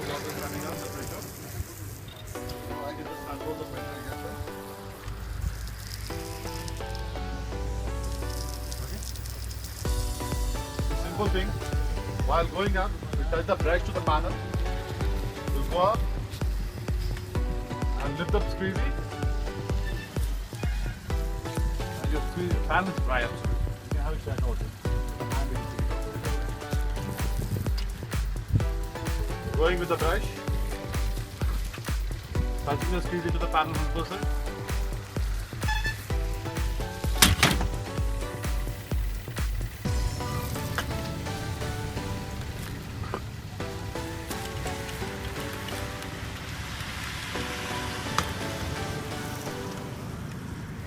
block is running out, the pressure. So I can just control the pressure here. Okay. Simple thing. While going up, we touch the brush to the panel. We'll go up and lift up squeezy. And your fan is dry absolutely. You can have a check out. Going with the brush, touching the squeezy to the panel 100%.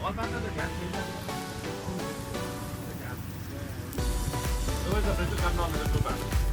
All back on the gas meter. The gas. Otherwise the pressure comes down a little bit.